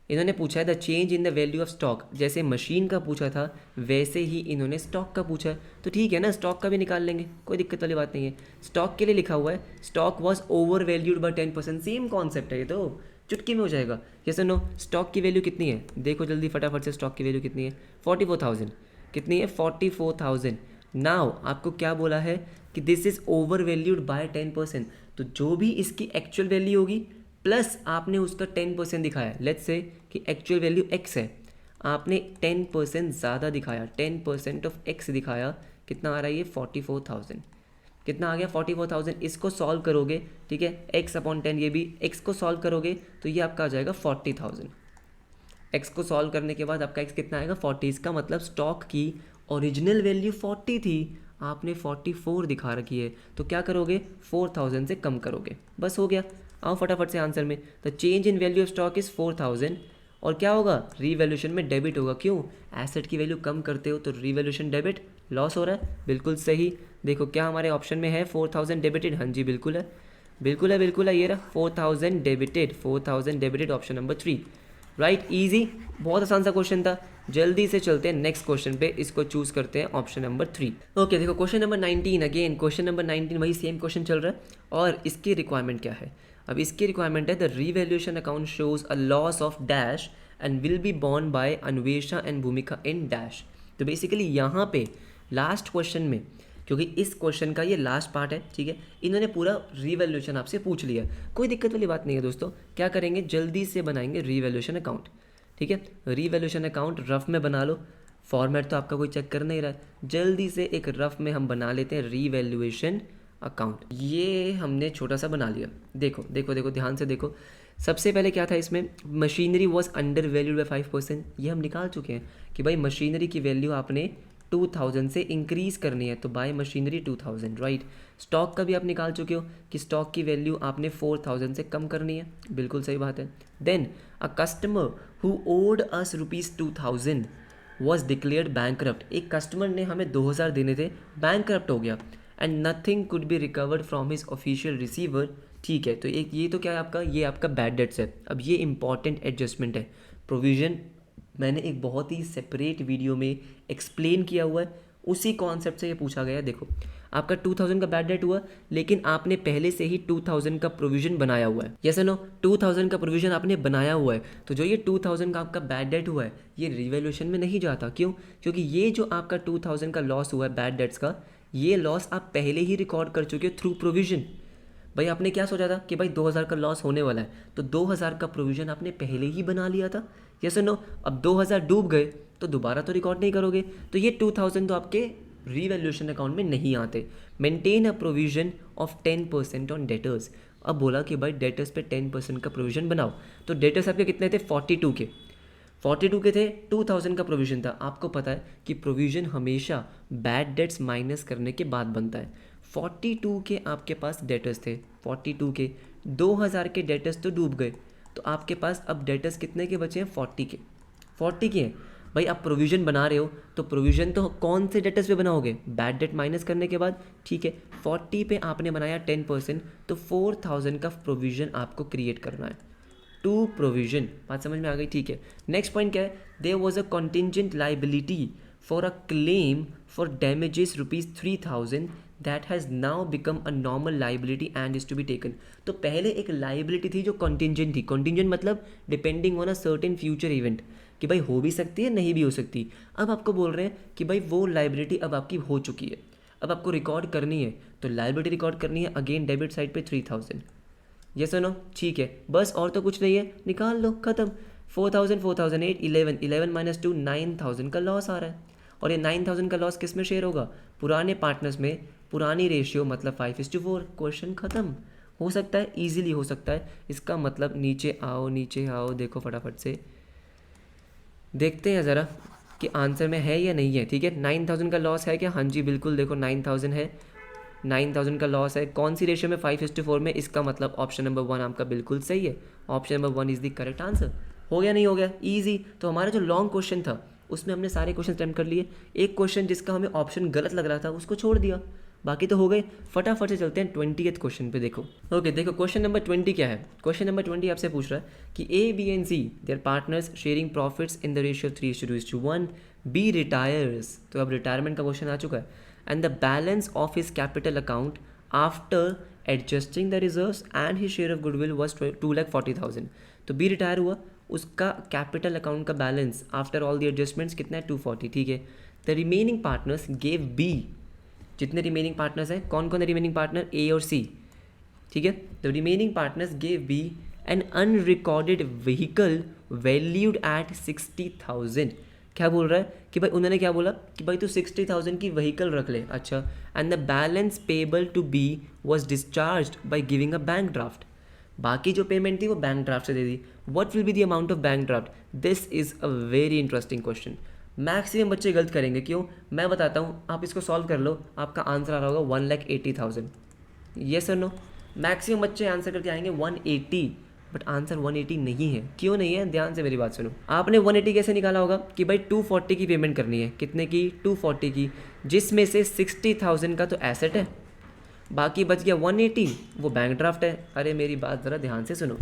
इन्होंने पूछा है the change in the value of stock. जैसे मशीन का पूछा था वैसे ही इन्होंने स्टॉक का पूछा है, तो ठीक है ना, स्टॉक का भी निकाल लेंगे, कोई दिक्कत वाली बात नहीं है। स्टॉक के लिए लिखा हुआ है stock was over valued bye 10%, same concept है ये तो, चुटकी में हो जाएगा, यस और नो? स्टॉक की वैल्यू कितनी है, देखो जल्दी फटाफट से, स्टॉक की वैल्यू कितनी है, 44,000। कितनी है, 44,000। नाउ आपको क्या बोला है कि this is over valued bye 10%, तो जो भी इसकी एक्चुअल वैल्यू होगी प्लस आपने उसका 10% दिखाया। लेट्स से कि एक्चुअल वैल्यू x है, आपने 10% ज़्यादा दिखाया, 10% ऑफ x दिखाया, कितना आ रहा है ये, 44,000। कितना आ गया, 44,000। इसको सॉल्व करोगे, ठीक है, x अपॉन 10, ये भी x को सॉल्व करोगे तो ये आपका आ जाएगा 40,000। x को सॉल्व करने के बाद आपका x कितना आएगा, 40। इसका मतलब स्टॉक की ओरिजिनल वैल्यू 40 थी, आपने 44 दिखा रखी है, तो क्या करोगे, 4000 से कम करोगे, बस हो गया। आओ फटाफट से आंसर में, the change in value of stock is 4000, और क्या होगा, रीवैल्यूएशन में डेबिट होगा। क्यों, एसेट की वैल्यू कम करते हो तो रीवैल्यूएशन डेबिट, लॉस हो रहा है, बिल्कुल सही। देखो क्या हमारे ऑप्शन में है, 4000 डेबिटेड, हाँ जी बिल्कुल है, बिल्कुल है, बिल्कुल है, ये रहा 4000 debited, 4000 debited, option number 3। Right, easy, बहुत आसान सा क्वेश्चन था। जल्दी से चलते हैं नेक्स्ट क्वेश्चन पे, इसको चूज करते हैं ऑप्शन नंबर 3। ओके, देखो question number 19, again question number 19, वही सेम क्वेश्चन चल रहा है, और इसकी रिक्वायरमेंट क्या है। अब इसकी रिक्वायरमेंट है the revaluation account shows a loss of dash and will be borne by Anvesha and Bhumika in dash. तो बेसिकली यहाँ पे लास्ट क्वेश्चन में, क्योंकि इस क्वेश्चन का ये लास्ट पार्ट है, ठीक है, इन्होंने पूरा रीवैल्यूएशन आपसे पूछ लिया, कोई दिक्कत वाली बात नहीं है दोस्तों। क्या करेंगे, जल्दी से बनाएंगे रीवैल्यूएशन अकाउंट, ठीक है। रीवैल्यूएशन अकाउंट रफ में बना लो, फॉर्मेट तो आपका कोई चेक कर नहीं रहा है, जल्दी से एक रफ में हम बना लेते हैं रीवैल्यूएशन अकाउंट। ये हमने छोटा सा बना लिया, देखो देखो देखो ध्यान से देखो। सबसे पहले क्या था इसमें, machinery was under valued by 5%, ये हम निकाल चुके हैं कि भाई मशीनरी की वैल्यू आपने 2000 से इंक्रीज़ करनी है तो बाय मशीनरी 2000, राइट। स्टॉक का भी आप निकाल चुके हो कि स्टॉक की वैल्यू आपने 4000 से कम करनी है, बिल्कुल सही बात है। Then a customer who owed us ₹2000 was declared bankrupt, एक कस्टमर ने हमें 2000 देने थे, बैंकरप्ट हो गया, and nothing could be recovered from his official receiver. ठीक है, तो एक ये तो क्या है आपका, ये आपका बैड डेट्स है। अब ये इंपॉर्टेंट एडजस्टमेंट है, प्रोविजन मैंने एक बहुत ही सेपरेट वीडियो में एक्सप्लेन किया हुआ है, उसी कॉन्सेप्ट से ये पूछा गया है। देखो आपका 2000 का बैड डेट हुआ, लेकिन आपने पहले से ही 2000 का प्रोविजन बनाया हुआ है, यस नो, 2000 का प्रोविजन आपने बनाया हुआ है। तो जो ये 2000 का आपका बैड डेट हुआ है ये रिवैल्यूएशन में नहीं जाता। क्यों? क्योंकि ये जो आपका 2000 का लॉस हुआ है बैड डेट्स का, ये लॉस आप पहले ही रिकॉर्ड कर चुके हो थ्रू प्रोविजन। भाई आपने क्या सोचा था कि भाई 2000 का लॉस होने वाला है, तो 2000 का प्रोविजन आपने पहले ही बना लिया था, यस नो। अब 2000 डूब गए तो दोबारा तो रिकॉर्ड नहीं करोगे, तो ये 2000 तो आपके रीवैल्यूएशन अकाउंट में नहीं आते। Maintain a provision of 10% on debtors. अब बोला कि भाई डेटर्स पे 10% का प्रोविजन बनाओ, तो डेटर्स आपके कितने थे? 42 के, 42 के थे, 2000 का प्रोविजन था। आपको पता है कि प्रोविजन हमेशा बैड डेट्स माइनस करने के बाद बनता है। 42 के आपके पास डेटर्स थे, 42 के, 2000 के डेटर्स तो डूब गए, तो आपके पास अब डेटर्स कितने के बचे हैं? 40 के, 40 के हैं। भाई आप प्रोविजन बना रहे हो तो प्रोविजन तो कौन से डेटर्स पे बनाओगे? बैड डेट माइनस करने के बाद। ठीक है, 40 पे आपने बनाया 10%, तो 4000 का प्रोविजन आपको क्रिएट करना है, टू प्रोविजन। बात समझ में आ गई? ठीक है, नेक्स्ट पॉइंट क्या है? There was a contingent liability for a claim for damages ₹3000 that has now become a normal liability and is to be taken. तो पहले एक लाइबिलिटी थी जो कॉन्टिजेंट थी, कॉन्टिजेंट मतलब depending on a certain future event, कि भाई हो भी सकती है नहीं भी हो सकती। अब आपको बोल रहे हैं कि भाई वो लाइबिलिटी अब आपकी हो चुकी है, अब आपको रिकॉर्ड करनी है, तो लाइबिलिटी रिकॉर्ड करनी है अगेन डेबिट साइड पे 3000, ये सुनो। ठीक है, बस और तो कुछ नहीं है, निकाल लो, खत्म। 4000, 4008, 11, 11 माइनस 2, 9000 का लॉस आ रहा है, और ये 9000 का लॉस किस में शेयर होगा? पुराने पार्टनर्स में, पुरानी रेशियो मतलब 5:4। क्वेश्चन खत्म। हो सकता है, ईजिली हो सकता है। इसका मतलब नीचे आओ, नीचे आओ, देखो फटाफट से देखते हैं ज़रा कि आंसर में है या नहीं है। ठीक है, 9000 का लॉस है क्या? हाँ जी बिल्कुल, देखो 9000 है, 9000 का लॉस है। कौन सी रेशियो में? 5:4 में। इसका मतलब ऑप्शन नंबर 1 आपका बिल्कुल सही है, option number 1 is the correct answer. हो गया नहीं हो गया? ईजी। तो हमारा जो लॉन्ग क्वेश्चन था उसमें हमने सारे क्वेश्चन अटेम्प्ट कर लिए, एक क्वेश्चन जिसका हमें ऑप्शन गलत लग रहा था उसको छोड़ दिया, बाकी तो हो गए। फटाफट से चलते हैं 20th क्वेश्चन पे। देखो ओके, देखो क्वेश्चन नंबर 20 क्या है? क्वेश्चन नंबर 20 आपसे पूछ रहा है कि A B and C there partners sharing profits in the ratio 3:1, B retires, तो अब रिटायरमेंट का क्वेश्चन आ चुका है, and the balance of his capital account after adjusting the reserves and his share of goodwill was 2,40,000। तो B retire हुआ, उसका capital account का balance after all the adjustments कितना है? 240। ठीक है, the remaining partners gave B, जितने remaining partners हैं, कौन कौन है रिमेनिंग पार्टनर? ए और सी। ठीक है, the remaining partners gave B an unrecorded vehicle valued at 60,000। क्या बोल रहा है कि भाई उन्होंने क्या बोला कि भाई तू 60,000 की व्हीकल रख ले, अच्छा, and the balance payable to be was discharged by giving a bank draft. बाकी जो पेमेंट थी वो बैंक ड्राफ्ट से दे दी। What will be the amount of bank draft? This is a very interesting question. Maximum बच्चे गलत करेंगे, क्यों? मैं बताता हूँ, आप इसको सॉल्व कर लो, आपका आंसर आ रहा होगा 1,80,000। येस और नो? मैक्सिमम बच्चे आंसर करके आएंगे 180, बट आंसर 180 नहीं है। क्यों नहीं है? ध्यान से मेरी बात सुनो। आपने 180 कैसे निकाला होगा कि भाई 240 की पेमेंट करनी है, कितने की? 240 की, जिसमें से 60,000 का तो एसेट है, बाकी बच गया 180, वो बैंक ड्राफ्ट है। अरे मेरी बात ज़रा ध्यान से सुनो,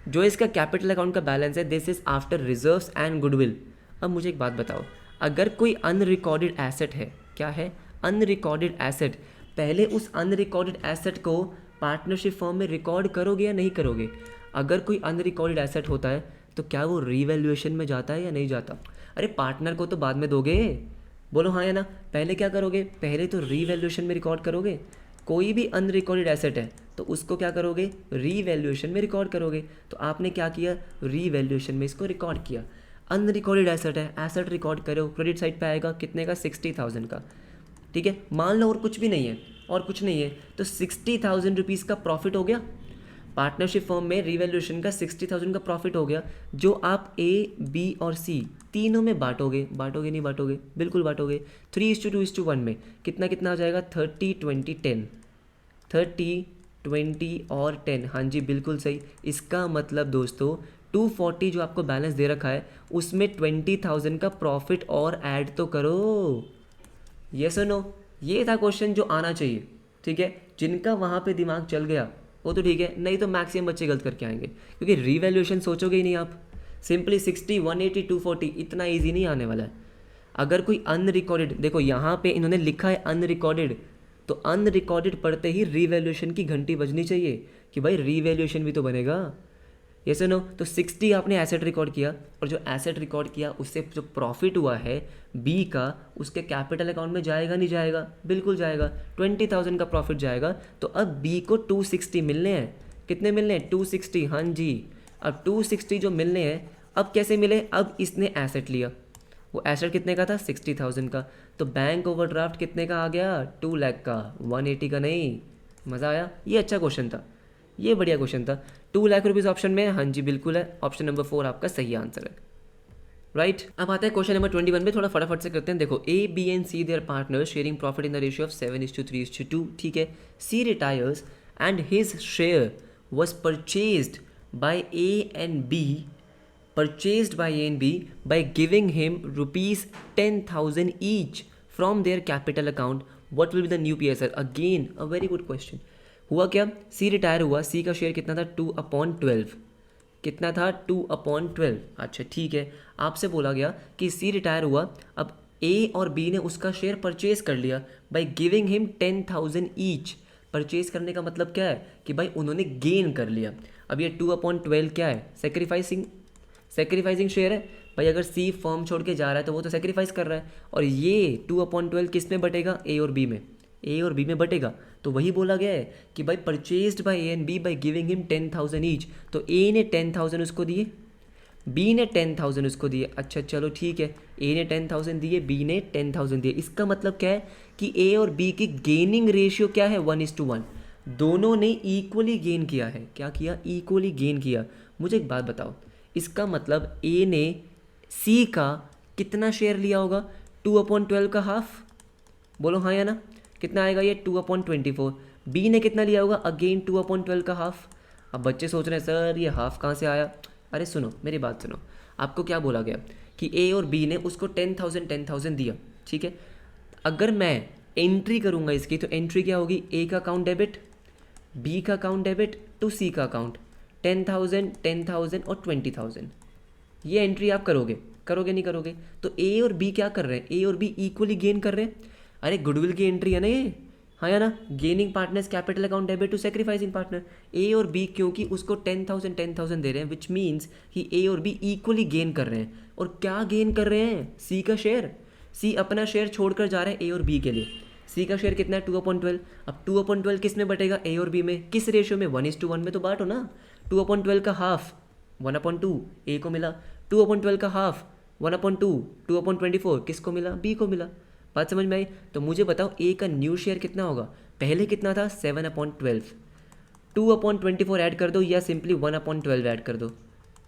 जो इसका कैपिटल अकाउंट का बैलेंस है this is after reserves and goodwill. अब मुझे एक बात बताओ, अगर कोई अनरिकॉर्डेड एसेट है, क्या है? अनरिकॉर्डेड एसेट, पहले उस अनरिकॉर्डेड एसेट को पार्टनरशिप फॉर्म में रिकॉर्ड करोगे या नहीं करोगे? अगर कोई अनरिकॉर्डेड एसेट होता है तो क्या वो रीवैल्यूएशन में जाता है या नहीं जाता? अरे पार्टनर को तो बाद में दोगे, बोलो हाँ या ना? पहले क्या करोगे? पहले तो रीवैल्यूएशन में रिकॉर्ड करोगे। कोई भी अनरिकॉर्डेड एसेट है तो उसको क्या करोगे? रीवैल्यूएशन में रिकॉर्ड करोगे। तो आपने क्या किया? रीवैल्यूएशन में इसको रिकॉर्ड किया। अनरिकॉर्डेड एसेट है, एसेट रिकॉर्ड करो, क्रेडिट साइड पे आएगा कितने का? 60,000 का। ठीक है, मान लो और कुछ भी नहीं है, और कुछ नहीं है, तो 60,000 रुपीज़ का प्रॉफिट हो गया। पार्टनरशिप फॉर्म में रीवैल्यूएशन का 60,000 का प्रॉफिट हो गया, जो आप ए, बी और सी तीनों में बांटोगे, बांटोगे नहीं बांटोगे, बिल्कुल बांटोगे। 3:2:1 में कितना कितना आ जाएगा, 30 20 10, 30 20 और 10, हाँ जी बिल्कुल सही। इसका मतलब दोस्तों 240 जो आपको बैलेंस दे रखा है उसमें 20,000 का प्रॉफिट और ऐड तो करो। यस और नो, ये था क्वेश्चन जो आना चाहिए, ठीक है। जिनका वहाँ पे दिमाग चल गया वो तो ठीक है, नहीं तो मैक्सिमम बच्चे गलत करके आएंगे, क्योंकि रिवैल्यूएशन सोचोगे ही नहीं आप। सिंपली 60 180 240 इतना ईजी नहीं आने वाला है। अगर कोई अनरिकॉर्डेड, देखो यहाँ पे इन्होंने लिखा है अनरिकॉर्डेड, तो अनरिकॉर्डेड पढ़ते ही रिवैल्यूएशन की घंटी बजनी चाहिए कि भाई रिवैल्यूएशन भी तो बनेगा। यस नो, तो 60 आपने एसेट रिकॉर्ड किया, और जो एसेट रिकॉर्ड किया उससे जो प्रॉफिट हुआ है बी का, उसके कैपिटल अकाउंट में जाएगा नहीं जाएगा, बिल्कुल जाएगा। 20,000 का प्रॉफिट जाएगा, तो अब बी को 260 मिलने हैं। कितने मिलने हैं, 260, हाँ जी। अब 260 जो मिलने हैं, अब कैसे मिले, अब इसने एसेट लिया, वो एसेट कितने का था, 60,000 का, तो बैंक ओवरड्राफ्ट कितने का आ गया, 2 लाख का, 180 का नहीं। मज़ा आया, ये अच्छा क्वेश्चन था, ये बढ़िया क्वेश्चन था। 2 लाख रुपीज़ ऑप्शन में, हाँ जी बिल्कुल है, ऑप्शन नंबर 4 आपका सही आंसर है, राइट। अब आता है क्वेश्चन नंबर 21 में, थोड़ा फटाफट से करते हैं। देखो, A B and C they're partner sharing profit in the ratio of 7:3:2, ठीक है। C retires and his share was purchased by A and B, purchased by A and B by giving him rupees 10,000 each from their capital account. What will be the new PSR? Again a very good question. हुआ क्या, C retire हुआ, C का share कितना था, 2/12, कितना था, 2/12। अच्छा ठीक है, आपसे बोला गया कि C रिटायर हुआ, अब A और B ने उसका शेयर परचेज कर लिया bye giving him 10,000 each. Purchase करने का मतलब क्या है कि भाई उन्होंने गेन कर लिया। अब ये 2/12 क्या है, सेक्रीफाइसिंग शेयर है भाई। अगर सी फॉर्म छोड़ के जा रहा है तो वो तो सेक्रीफाइस कर रहा है, और ये 2/12 किस में बटेगा, ए और बी में, ए और बी में बटेगा। तो वही बोला गया है कि भाई purchased by A and B by giving him 10,000 each, तो ए ने 10,000 उसको दिए, बी ने 10,000 उसको दिए। अच्छा चलो ठीक है, ए ने 10,000 दिए, बी ने 10,000 दिए। इसका मतलब क्या है कि ए और बी की गेनिंग रेशियो क्या है, 1:1, दोनों ने इक्वली गेन किया है। क्या किया, इक्वली गेन किया। मुझे एक बात बताओ, इसका मतलब ए ने सी का कितना शेयर लिया होगा, 2/12 का हाफ, बोलो हाँ या ना, कितना आएगा ये, 2/24। बी ने कितना लिया होगा, अगेन 2/12 का हाफ। अब बच्चे सोच रहे हैं सर ये हाफ कहाँ से आया। अरे सुनो मेरी बात सुनो, आपको क्या बोला गया कि ए और बी ने उसको 10,000 दिया, ठीक है। अगर मैं एंट्री करूँगा इसकी, तो एंट्री क्या होगी, ए का अकाउंट डेबिट, बी का अकाउंट डेबिट टू सी का अकाउंट, 10,000 और 20,000, ये एंट्री आप करोगे नहीं करोगे। तो ए और बी क्या कर रहे हैं, ए और बी इक्वली गेन कर रहे हैं। अरे गुडविल की एंट्री है ना ये, हाँ या ना, gaining partners capital account debit to sacrificing partner. A और बी क्योंकि उसको 10,000 दे रहे हैं, विच मीन्स कि ए और बी इक्वली गेन कर रहे हैं। और क्या गेन कर रहे हैं, सी का शेयर, सी अपना शेयर छोड़कर जा रहे हैं ए और बी के लिए। सी का शेयर कितना है, 2/12। अब 2/12 किस में बटेगा, ए और बी में, किस रेशियो में, 1:1 में तो बांटो ना। 2/12 का हाफ 1/2 ए को मिला, 2/12 का हाफ 1/2, 2/24 किसको मिला, बी को मिला। बात समझ में आई। तो मुझे बताओ ए का न्यू शेयर कितना होगा, पहले कितना था, 7/12, 2/24 ऐड कर दो या सिंपली 1/12 ऐड कर दो,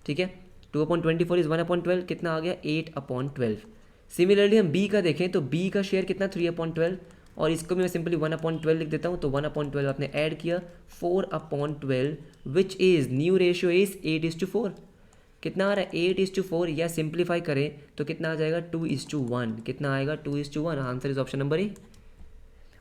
ठीक है। 2/24 इज 1/12, कितना आ गया, 8/12। सिमिलरली हम बी का देखें तो बी का शेयर कितना, 3/12, और इसको भी मैं सिंपली 1/12 लिख देता हूँ। तो 1/12 आपने ऐड किया, 4/12, which is new ratio is 8:4। कितना आ रहा है, 8:4, या सिंप्लीफाई करें तो कितना आ जाएगा, 2:1। कितना आएगा, 2:1। Answer is option number A.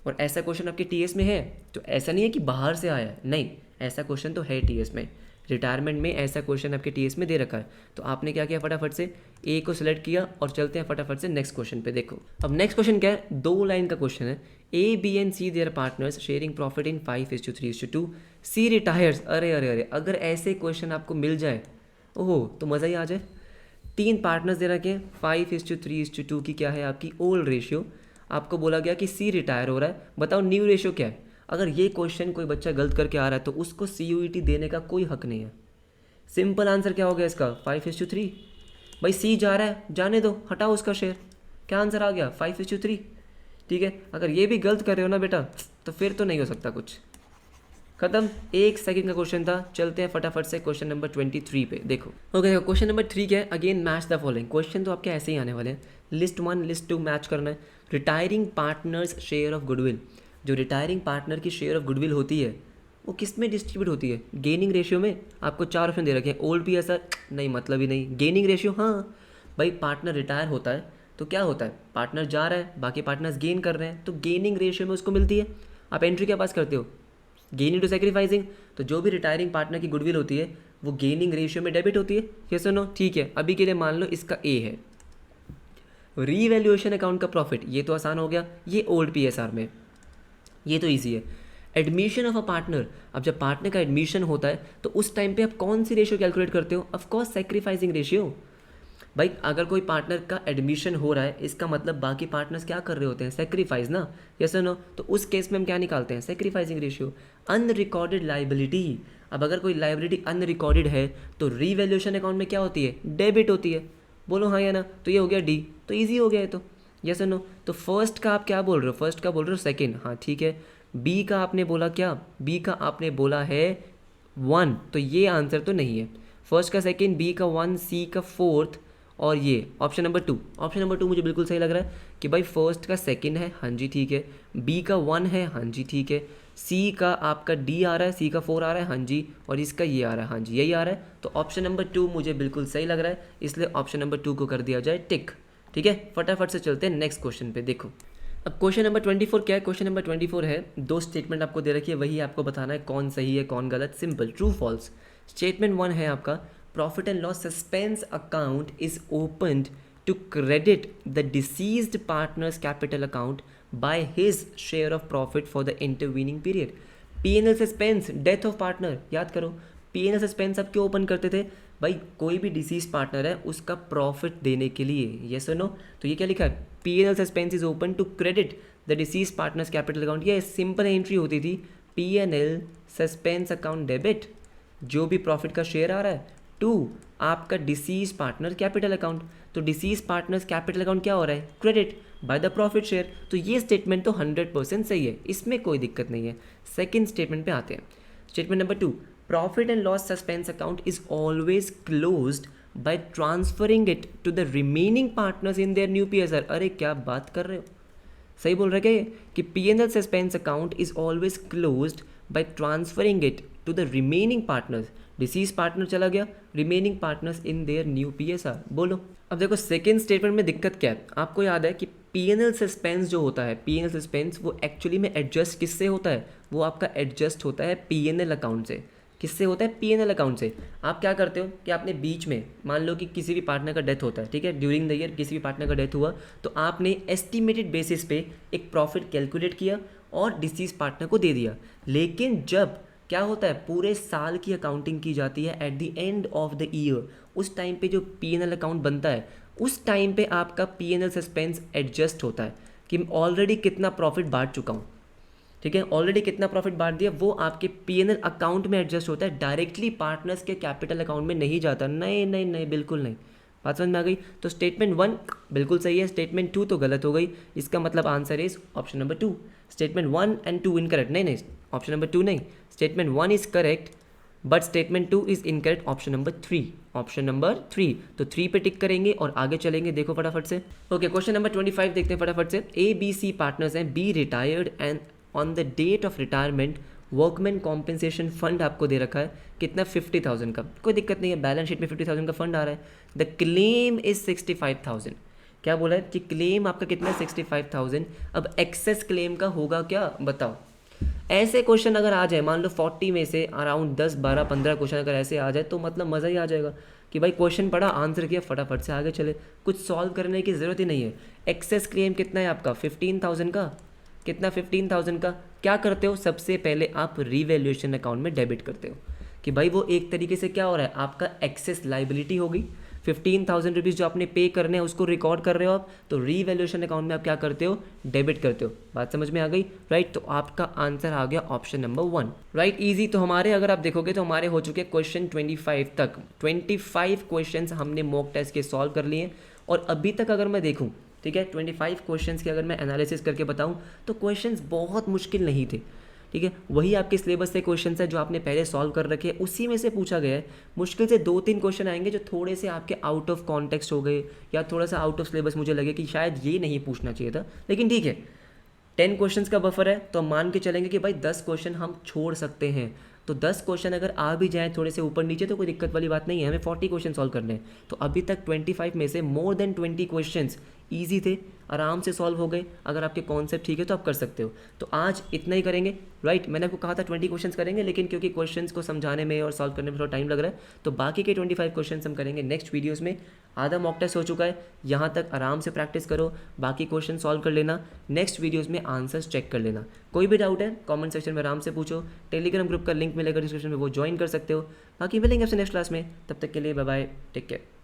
और ऐसा क्वेश्चन आपके टीएस में है, तो ऐसा नहीं है कि बाहर से आया है, नहीं, ऐसा क्वेश्चन तो है टीएस में। रिटायरमेंट में ऐसा क्वेश्चन आपके टीएस में दे रखा है। तो आपने क्या किया, फटाफट से ए को सिलेक्ट किया और चलते हैं फटाफट से नेक्स्ट क्वेश्चन पे। देखो अब नेक्स्ट क्वेश्चन क्या है, 2 लाइन का क्वेश्चन है। A B and C there partners sharing profit in 5:3:2, C retires. अरे अरे अरे, अगर ऐसे क्वेश्चन आपको मिल जाए, ओहो तो मज़ा ही आ जाए। 3 पार्टनर्स दे रखे हैं, 5:3:2 की क्या है आपकी ओल्ड रेशियो। आपको बोला गया कि सी रिटायर हो रहा है, बताओ न्यू रेशियो क्या है। अगर ये क्वेश्चन कोई बच्चा गलत करके आ रहा है तो उसको CUET देने का कोई हक नहीं है। सिंपल आंसर क्या हो गया इसका, 5:3। भाई सी जा रहा है, जाने दो, हटाओ उसका शेयर। क्या आंसर आ गया, 5:3, ठीक है। अगर ये भी गलत कर रहे हो ना बेटा, तो फिर तो नहीं हो सकता कुछ। खत्म, 1 सेकंड का क्वेश्चन था। चलते हैं फटाफट से क्वेश्चन नंबर 23 पे। देखो ओके, देखो क्वेश्चन नंबर 3 क्या है, again match the following. Question तो आपके ऐसे ही आने वाले हैं, लिस्ट 1 लिस्ट 2 मैच करना है। Retiring partners share of goodwill, जो रिटायरिंग पार्टनर की शेयर ऑफ गुडविल होती है वो किस में डिस्ट्रीब्यूट होती है? गेनिंग रेशियो में। आपको 4 ऑप्शन दे रखे हैं, ओल्ड PSR नहीं, मतलब ही नहीं। गेनिंग रेशियो, हाँ भाई पार्टनर रिटायर होता है तो क्या होता है, पार्टनर जा रहा है, बाकी पार्टनर्स गेन कर रहे हैं, तो गेनिंग रेशियो में उसको मिलती है। आप एंट्री क्या पास करते हो, गेनिंग टू सेक्रीफाइसिंग। तो जो भी रिटायरिंग पार्टनर की गुडविल होती है वो गेनिंग रेशियो में डेबिट होती है। ये सुनो, ठीक है, अभी के लिए मान लो इसका ए है। रीवैल्यूएशन अकाउंट का प्रॉफिट, ये तो आसान हो गया, ये ओल्ड PSR में, ये तो ईजी है। एडमिशन ऑफ अ पार्टनर, अब जब पार्टनर का एडमिशन होता है तो उस टाइम पे आप कौन सी रेशियो कैलकुलेट करते हो? Of course sacrificing ratio. भाई अगर कोई पार्टनर का एडमिशन हो रहा है इसका मतलब बाकी पार्टनर्स क्या कर रहे होते हैं, सेक्रीफाइस ना, यस और नो। तो उस केस में हम क्या निकालते हैं, सेक्रीफाइसिंग रेशियो। अनरिकॉर्डेड लाइबिलिटी, अब अगर कोई लाइबिलिटी अनरिकॉर्डेड है तो रीवैल्यूएशन अकाउंट में क्या होती है, डेबिट होती है। बोलो हाँ या ना, तो ये हो गया डी, तो ईजी हो गया है तो, यस और नो। तो फर्स्ट का आप क्या बोल रहे हो, फर्स्ट का बोल रहे हो सेकेंड, हाँ ठीक है। बी का आपने बोला क्या, बी का आपने बोला है 1, तो ये आंसर तो नहीं है। फर्स्ट का सेकेंड, बी का 1, सी का 4th, और ये ऑप्शन नंबर 2। ऑप्शन नंबर 2 मुझे बिल्कुल सही लग रहा है कि भाई फर्स्ट का सेकंड है, हाँ जी ठीक है। बी का 1 है, हाँ जी ठीक है। सी का आपका डी आ रहा है, सी का 4 आ रहा है, हाँ जी, और इसका ये आ रहा है, हाँ जी यही आ रहा है। तो ऑप्शन नंबर 2 मुझे बिल्कुल सही लग रहा है, इसलिए ऑप्शन नंबर 2 को कर दिया जाए टिक। ठीक है, फटाफट से चलते हैं नेक्स्ट क्वेश्चन पे। देखो अब क्वेश्चन नंबर 24 क्या है, क्वेश्चन नंबर 24 है, 2 स्टेटमेंट आपको दे रखी है, वही आपको बताना है कौन सही है कौन गलत, सिंपल ट्रू फॉल्स। स्टेटमेंट 1 है आपका, profit and loss suspense account is opened to credit the deceased partner's capital account by his share of profit for the intervening period. P&L suspense, death of partner, याद करो P&L suspense आप क्यों open करते थे भाई, कोई भी disease partner है उसका प्रॉफिट देने के लिए, यस और नो। तो ये क्या लिखा है, P&L suspense is open to credit the deceased partners capital account. ये सिंपल एंट्री होती थी, P&L suspense अकाउंट डेबिट, जो भी प्रॉफिट का शेयर आ रहा है, टू आपका डिसीज पार्टनर कैपिटल अकाउंट। तो डिसीज पार्टनर्स कैपिटल अकाउंट क्या हो रहा है, credit by the profit share. तो ये स्टेटमेंट तो 100% सही है, इसमें कोई दिक्कत नहीं है। सेकंड स्टेटमेंट पे आते हैं, statement number 2, profit and loss suspense account is always closed by transferring it to the remaining partners in their new PSR। अरे क्या बात कर रहे हो, सही बोल रहे क्या ये, कि P&L सस्पेंस account is always closed by transferring it to the remaining partners. Deceased partner चला गया, remaining partners in their new PSR। बोलो अब देखो सेकेंड स्टेटमेंट में दिक्कत क्या है, आपको याद है कि P&L सस्पेंस जो होता है, P&L सस्पेंस वो एक्चुअली में एडजस्ट किससे होता है, वो आपका एडजस्ट होता है P&L अकाउंट से। किससे होता है, P&L अकाउंट से। आप क्या करते हो कि आपने बीच में मान लो कि किसी भी पार्टनर का डेथ होता है, ठीक है, ड्यूरिंग द ईयर किसी भी पार्टनर का डेथ हुआ, तो आपने एस्टिमेटेड बेसिस पे एक प्रॉफिट कैलकुलेट किया और डिसीज पार्टनर को दे दिया। लेकिन जब क्या होता है, पूरे साल की अकाउंटिंग की जाती है at the end of the year, उस टाइम पे जो P&L अकाउंट बनता है उस टाइम पे आपका P&L सस्पेंस एडजस्ट होता है कि ऑलरेडी कितना प्रॉफिट बांट चुका हूँ, ठीक है, ऑलरेडी कितना प्रॉफिट बांट दिया, वो आपके P&L अकाउंट में एडजस्ट होता है, डायरेक्टली पार्टनर्स के कैपिटल अकाउंट में नहीं जाता। नहीं नहीं नहीं, बिल्कुल नहीं। बात समझ में आ गई। तो स्टेटमेंट 1 बिल्कुल सही है, स्टेटमेंट 2 तो गलत हो गई, इसका मतलब answer is option number 2। Statement 1 and 2 incorrect, नहीं नहीं, ऑप्शन नंबर 2 नहीं, statement 1 is correct but statement 2 is incorrect, option number 3, option number 3। तो 3 पे टिक करेंगे और आगे चलेंगे, देखो फटाफट से। ओके, क्वेश्चन नंबर 25 देखते हैं फटाफट से। ABC पार्टनर्स हैं, B retired and on the date of retirement workman compensation fund आपको दे रखा है कितना, 50,000 का। कोई दिक्कत नहीं है, बैलेंस शीट में 50,000 का फंड आ रहा है। The claim is 65,000। क्या बोला है कि क्लेम आपका कितना है, 65,000। अब एक्सेस क्लेम का होगा क्या, बताओ। ऐसे क्वेश्चन अगर आ जाए, मान लो 40 में से अराउंड 10, 12, 15 क्वेश्चन अगर ऐसे आ जाए तो मतलब मज़ा ही आ जाएगा कि भाई क्वेश्चन पढ़ा, आंसर किया, फटाफट से आगे चले, कुछ सॉल्व करने की ज़रूरत ही नहीं है। एक्सेस क्लेम कितना है आपका, 15,000 का। कितना, 15,000 का। क्या करते हो, सबसे पहले आप रीवैल्यूएशन अकाउंट में डेबिट करते हो कि भाई वो एक तरीके से क्या हो रहा है, आपका एक्सेस लाइबिलिटी होगी। 15,000 रुपीज़ जो आपने पे करने हैं उसको रिकॉर्ड कर रहे हो आप, तो रीवैल्यूएशन अकाउंट में आप क्या करते हो, डेबिट करते हो। बात समझ में आ गई, राइट। तो आपका आंसर आ गया ऑप्शन नंबर 1, राइट। इजी। तो हमारे अगर आप देखोगे तो हमारे हो चुके क्वेश्चन 25 तक, 25 क्वेश्चन हमने मॉक टेस्ट के सॉल्व कर लिए। और अभी तक अगर मैं देखूँ, ठीक है, 25 क्वेश्चंस के अगर मैं एनालिसिस करके बताऊं तो क्वेश्चंस बहुत मुश्किल नहीं थे। ठीक है, वही आपके सिलेबस से क्वेश्चन है जो आपने पहले सॉल्व कर रखे हैं, उसी में से पूछा गया है। मुश्किल से 2-3 क्वेश्चन आएंगे जो थोड़े से आपके आउट ऑफ कॉन्टेक्स्ट हो गए या थोड़ा सा आउट ऑफ सिलेबस मुझे लगे कि शायद ये नहीं पूछना चाहिए था, लेकिन ठीक है 10 क्वेश्चंस का बफर है तो हम मान के चलेंगे कि भाई 10 क्वेश्चन हम छोड़ सकते हैं। तो 10 क्वेश्चन अगर आ भी जाएँ थोड़े से ऊपर नीचे तो कोई दिक्कत वाली बात नहीं है, हमें 40 क्वेश्चन सॉल्व करने हैं। तो अभी तक 25 में से मोर देन 20 क्वेश्चंस ईजी थे, आराम से सॉल्व हो गए। अगर आपके कॉन्सेप्ट ठीक है तो आप कर सकते हो। तो आज इतना ही करेंगे, राइट। मैंने आपको कहा था 20 क्वेश्चंस करेंगे, लेकिन क्योंकि क्वेश्चंस को समझाने में और सॉल्व करने में थोड़ा टाइम लग रहा है, तो बाकी के 25 क्वेश्चंस हम करेंगे नेक्स्ट वीडियोज़ में। आधा मॉक टेस्ट हो चुका है, यहाँ तक आराम से प्रैक्टिस करो, बाकी क्वेश्चन सॉल्व कर लेना, नेक्स्ट वीडियोज़ में आंसर्स चेक कर लेना। कोई भी डाउट है कमेंट सेक्शन में आराम से पूछो, टेलीग्राम ग्रुप का लिंक मिलेगा डिस्क्रिप्शन में, वो ज्वाइन कर सकते हो। बाकी मिलेंगे आपसे नेक्स्ट क्लास में, तब तक के लिए बाय बाय, टेक केयर।